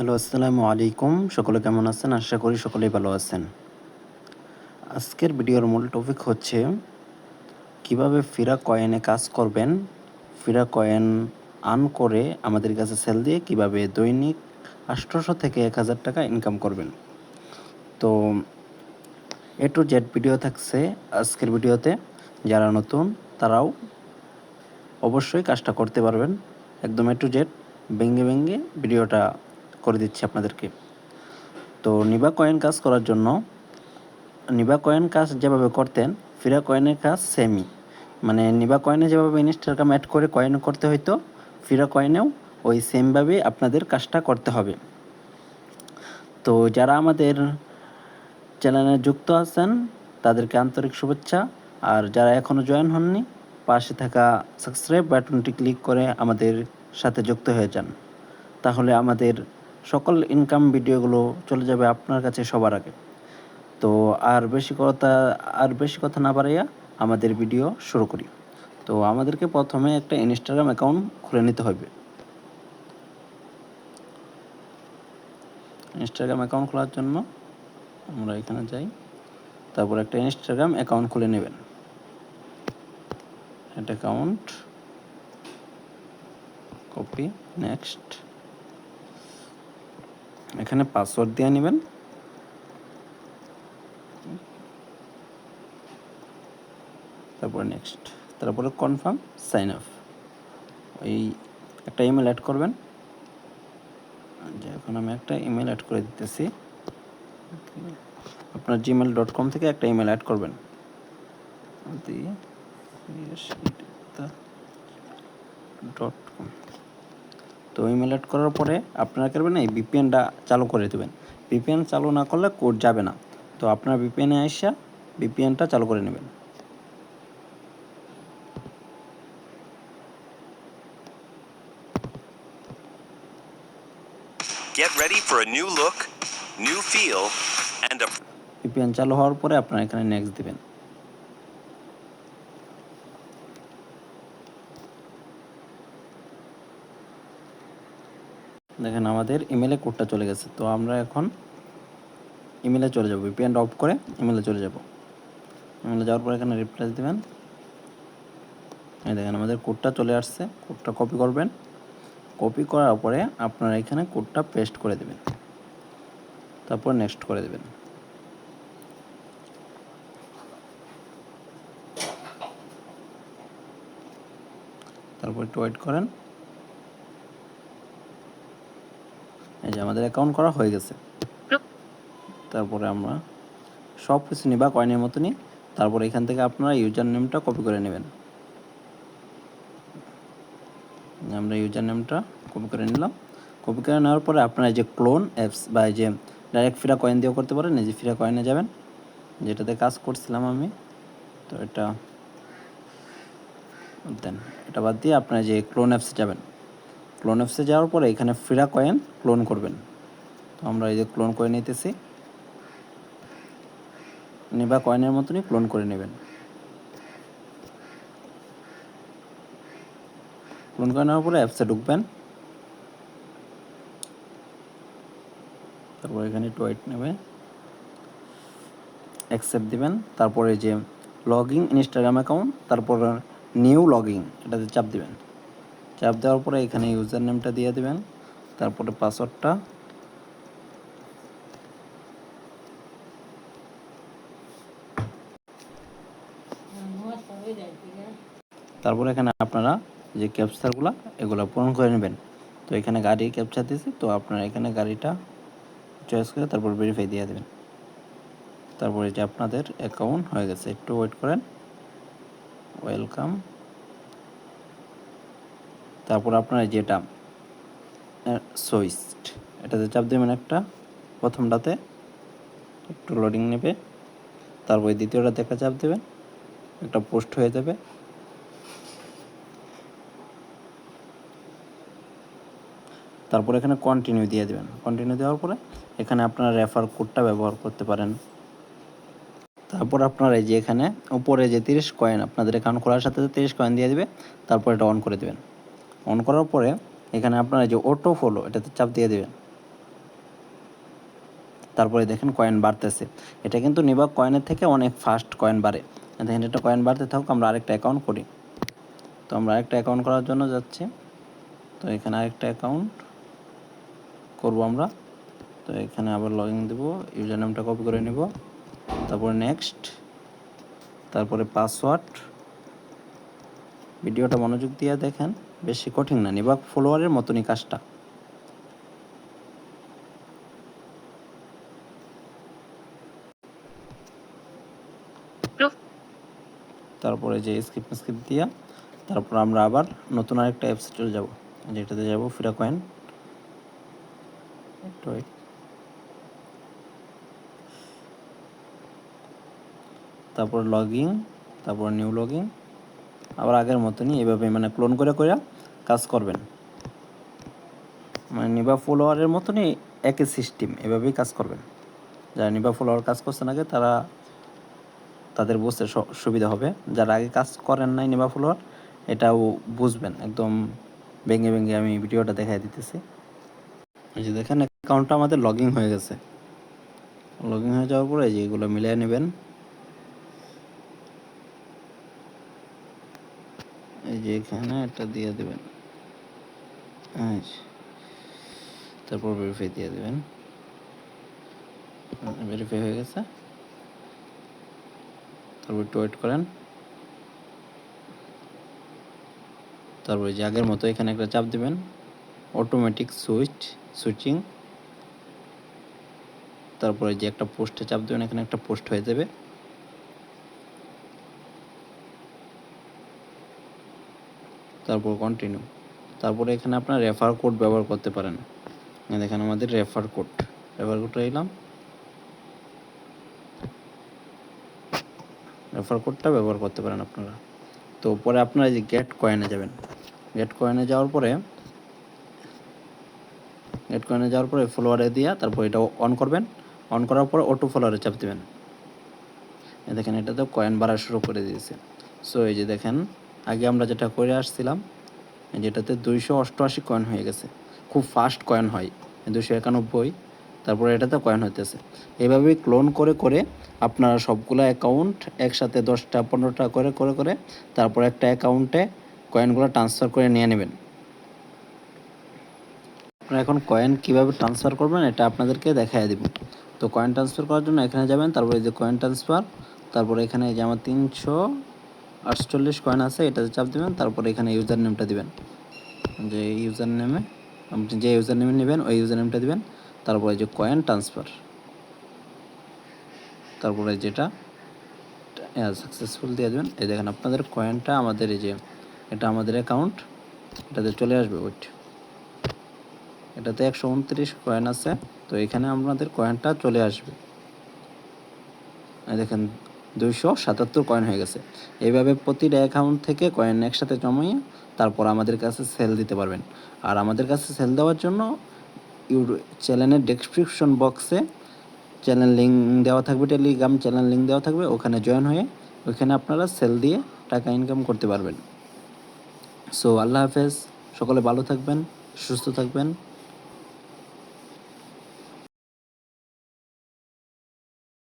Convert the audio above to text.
Hello, আসসালামু আলাইকুম। সকলে কেমন আছেন? আশা করি সকলেই ভালো আছেন। আজকের ভিডিওর মূল টপিক হচ্ছে কিভাবে ফিরা কয়েনে কাজ করবেন। ফিরা কয়েন আর্ন করে আমাদের কাছে সেল দিয়ে কিভাবে দৈনিক ৮০০ থেকে ১,০০০ টাকা ইনকাম করবেন। তো A to Z ভিডিও থাকছে আজকের ভিডিওতে। যারা নতুন তারাও অবশ্যই কাজটা করতে পারবেন। একদম A to Z ভেঙে ভিডিওটা করে দিচ্ছি আপনাদেরকে। তো নিবা কয়েন কাজ করার জন্য নিবা কয়েন কাজ যেভাবে করতেন ফিরা কয়েনের কাজ সেমই, মানে নিবা কয়েনে যেভাবে ইনস্টাগ্রাম অ্যাড করে কয়েন করতে হইতো, ফিরা কয়েনেও ওই সেমভাবে আপনাদের কাজটা করতে হবে। তো যারা আমাদের চ্যানেলে যুক্ত আছেন তাদেরকে আন্তরিক শুভেচ্ছা, আর যারা এখনও জয়েন হননি পাশে থাকা সাবস্ক্রাইব বাটনটি ক্লিক করে আমাদের সাথে যুক্ত হয়ে যান, তাহলে আমাদের সকল ইনকাম ভিডিওগুলো চলে যাবে আপনার কাছে সবার আগে। তো আর বেশি কথা না বাড়াইয়া আমাদের ভিডিও শুরু করি। তো আমাদেরকে প্রথমে একটা ইনস্টাগ্রাম অ্যাকাউন্ট খুলে নিতে হবে। ইনস্টাগ্রাম অ্যাকাউন্ট খোলার জন্য আমরা এখানে যাই, তারপর একটা ইনস্টাগ্রাম অ্যাকাউন্ট খুলে নেবেন। একটা অ্যাকাউন্ট কপি, নেক্সট, এখানে পাসওয়ার্ড দিয়ে নেবেন। তারপরে নেক্সট, তারপরে কনফার্ম সাইন আপ। ওই একটা ইমেল অ্যাড করবেন, যে এখন আমি একটা ইমেল অ্যাড করে দিতেছি। আপনার gmail.com থেকে একটা ইমেল অ্যাড করবেন। তো ইমেল অ্যাড করার পরে আপনারা করবেন এই ভিপিএনটা চালু করে দেবেন। ভিপিএন চালু না করলে কোড যাবে না। তো আপনার ভিপিএনে আসা ভিপিএনটা চালু করে নেবেন। Get ready for a new look, new feel, and a VPN চালু হওয়ার পরে আপনারা এখানে নেক্সট দিবেন। দেখেন আমাদের ইমেলে কোডটা চলে গেছে। তো আমরা এখন ইমেলে চলে যাব, ভিপিএনটা অফ করে ইমেলে চলে যাব। ইমেলে যাওয়ার পরে এখানে রিপ্লেস দিবেন। এই দেখেন আমাদের কোডটা চলে আসছে। কোডটা কপি করবেন। কপি করার পরে আপনারা এখানে কোডটা পেস্ট করে দেবেন, তারপর নেক্সট করে দেবেন। তারপর একটু ওয়েট করেন। এই যে আমাদের অ্যাকাউন্ট করা হয়ে গেছে। তারপরে আমরা সব কিছু নিবা কয়েনের মতনই। তারপরে এখান থেকে আপনারা ইউজার নেমটা কপি করে নেবেন। আমরা ইউজার নেমটা কপি করে নিলাম। কপি করে নেওয়ার পরে আপনারা যে ক্লোন অ্যাপস বা এই যে ডাইরেক্ট ফিরা কয়েন দিয়েও করতে পারেন। এই যে ফিরা কয়েনে যাবেন, যেটাতে কাজ করছিলাম আমি, তো এটা দেন, এটা বাদ দিয়ে আপনারা যে ক্লোন অ্যাপসে যাবেন। ক্লোন অ্যাপসে যাওয়ার পরে এখানে ফিরা কয়েন ক্লোন করবেন। তো আমরা এই যে ক্লোন করে নিতেছি, নিবা কয়েনের মতনই ক্লোন করে নেবেন। ক্লোন করে নেওয়ার পরে অ্যাপসে ঢুকবেন। তারপর এখানে একটু ওয়েট নেবে, অ্যাকসেপ্ট দিবেন। তারপরে যে লগইন ইনস্টাগ্রাম অ্যাকাউন্ট, তারপর নিউ লগইন, এটাতে চাপ দিবেন। চাপ দেওয়ার পরে এখানে ইউজার নেমটা দিয়ে দিবেন, তারপরে পাসওয়ার্ডটা, তারপরে এখানে আপনারা যে ক্যাপচারগুলো এগুলো পূরণ করে নেবেন। তো এখানে গাড়ি ক্যাপচার দিয়েছি, তো আপনারা এখানে গাড়িটা চয়েস করে তারপর ভেরিফাই দিয়ে দেবেন। তারপরে যে আপনাদের অ্যাকাউন্ট হয়ে গেছে। একটু ওয়েট করেন, ওয়েলকাম। তারপর আপনারা যেটা সুইচড, এটাতে চাপ দেবেন একটা, প্রথমটাতে একটু লোডিং নেবে। তারপরে দ্বিতীয়টাতে একটা চাপ দেবেন, একটা পোস্ট হয়ে যাবে। তারপর এখানে কন্টিনিউ দিয়ে দেবেন। কন্টিনিউ দেওয়ার পরে এখানে আপনারা রেফার কোডটা ব্যবহার করতে পারেন। তারপর আপনারা এই যে এখানে উপরে যে 30 কয়েন আপনাদের অ্যাকাউন্ট খোলার সাথে 30 কয়েন দিয়ে দেবে। তারপর এটা অন করে দেবেন। অন করার পরে এখানে আপনারা যে অটো ফলো, এটাতে চাপ দিয়ে দেবেন। তারপরে দেখেন কয়েন বাড়তেছে। এটা কিন্তু নিবা কয়েনের থেকে অনেক ফাস্ট কয়েন বাড়ে। দেখেন এটা কয়েন বাড়তে থাকুক, আমরা আরেকটা অ্যাকাউন্ট করি। তো আমরা আরেকটা অ্যাকাউন্ট করার জন্য যাচ্ছি। তো এখানে আরেকটা অ্যাকাউন্ট করব আমরা। তো এখানে আবার লগ ইন দেবো, ইউজার নেমটা কপি করে নেব, তারপরে নেক্সট, তারপরে পাসওয়ার্ড। ভিডিওটা মনোযোগ দিয়ে দেখেন, বেশি কঠিন না, নিবা ফলোয়ারের মতনই কাজটা। তারপরে যে স্কিপ দিয়া তারপর আমরা আবার নতুন আরেকটা অ্যাপসে চলে যাব, যেটাতে যাব ফিরা কয়েন। তারপর লগইন, তারপর নিউ লগইন, আবার আগের মতনই এভাবে মানে ক্লোন করে করে কাজ করবেন। মানে নিবা ফলোয়ারের মতনই একই সিস্টেম, এভাবেই কাজ করবেন। যারা নিবা ফলোয়ার কাজ করছেন আগে তাদের বুঝতে সুবিধা হবে। যারা আগে কাজ করেন নাই নিবা ফলোয়ার, এটাও বুঝবেন একদম ভেঙে ভেঙে আমি ভিডিওটা দেখাই দিতেছি। এই যে দেখেন অ্যাকাউন্টটা আমাদের লগইন হয়ে গেছে। লগইন হয়ে যাওয়ার পরে যে এগুলো মিলিয়ে নেবেন, এই যে এখানে এটা দিয়ে দেবেন, তারপর ভেরিফাই দিয়ে দেবেন। ভেরিফাই হয়ে গেছে, তারপর একটু ওয়েট করেন। তারপরে যে আগের মতো এখানে একটা চাপ দেবেন, অটোমেটিক সুইচিং। তারপরে যে একটা পোস্টে চাপ দেবেন, এখানে একটা পোস্ট হয়ে যাবে। তারপর কন্টিনিউ। তারপরে এখানে আপনার রেফার কোড ব্যবহার করতে পারেন। দেখেন আমাদের রেফার কোডটা এলাম, রেফার কোডটা ব্যবহার করতে পারেন আপনারা। তো পরে আপনারা যে গেট কয়েনে যাবেন, গেট কয়েনে যাওয়ার পরে ফলোয়ারে দিয়া তারপর এটা অন করবেন। অন করার পর অটো ফলোয়ারে চাপ দেবেন। দেখেন এটাতে কয়েন বাড়া শুরু করে দিয়েছে। সো এই যে দেখেন আগে আমরা যেটা করে আসছিলাম, যেটাতে 288 কয়েন হয়ে গেছে। খুব ফাস্ট কয়েন হয় 291, তারপরে এটাতে কয়েন হইতেছে। এইভাবেই ক্লোন করে করে আপনারা সবগুলো অ্যাকাউন্ট একসাথে 10টা 15টা করে করে করে তারপর একটা অ্যাকাউন্টে কয়েনগুলো ট্রান্সফার করে নিয়ে নেবেন। আপনারা এখন কয়েন কীভাবে ট্রান্সফার করবেন এটা আপনাদেরকে দেখাই দেব। তো কয়েন ট্রান্সফার করার জন্য এখানে যাবেন, তারপরে যে কয়েন ট্রান্সফার, তারপরে এখানে যে আমার 348 কয়েন আছে এটাতে চাপ দেবেন। তারপরে এখানে ইউজার নেমটা দিবেন, যে ইউজার নেমে আপনি যে ইউজার নেমে নেবেন ওই ইউজার নেমটা দিবেন। তারপরে যে কয়েন ট্রান্সফার, তারপরে যেটা সাকসেসফুল দিয়ে দেবেন। এই দেখেন আপনাদের কয়েনটা আমাদের এই যে এটা আমাদের অ্যাকাউন্ট, এটাতে চলে আসবে। এটাতে 129 কয়েন আছে, তো এখানে আপনাদের কয়েনটা চলে আসবে। দেখেন 277 কয়েন হয়ে গেছে। এইভাবে প্রতিটা অ্যাকাউন্ট থেকে কয়েন একসাথে জমিয়ে তারপর আমাদের কাছে সেল দিতে পারবেন। আর আমাদের কাছে সেল দেওয়ার জন্য চ্যানেলের ডেসক্রিপশন বক্সে চ্যানেল লিঙ্ক দেওয়া থাকবে, টেলিগ্রাম চ্যানেল লিঙ্ক দেওয়া থাকবে, ওখানে জয়েন হয়ে ওইখানে আপনারা সেল দিয়ে টাকা ইনকাম করতে পারবেন। সো আল্লাহ হাফেজ, সকলে ভালো থাকবেন, সুস্থ থাকবেন।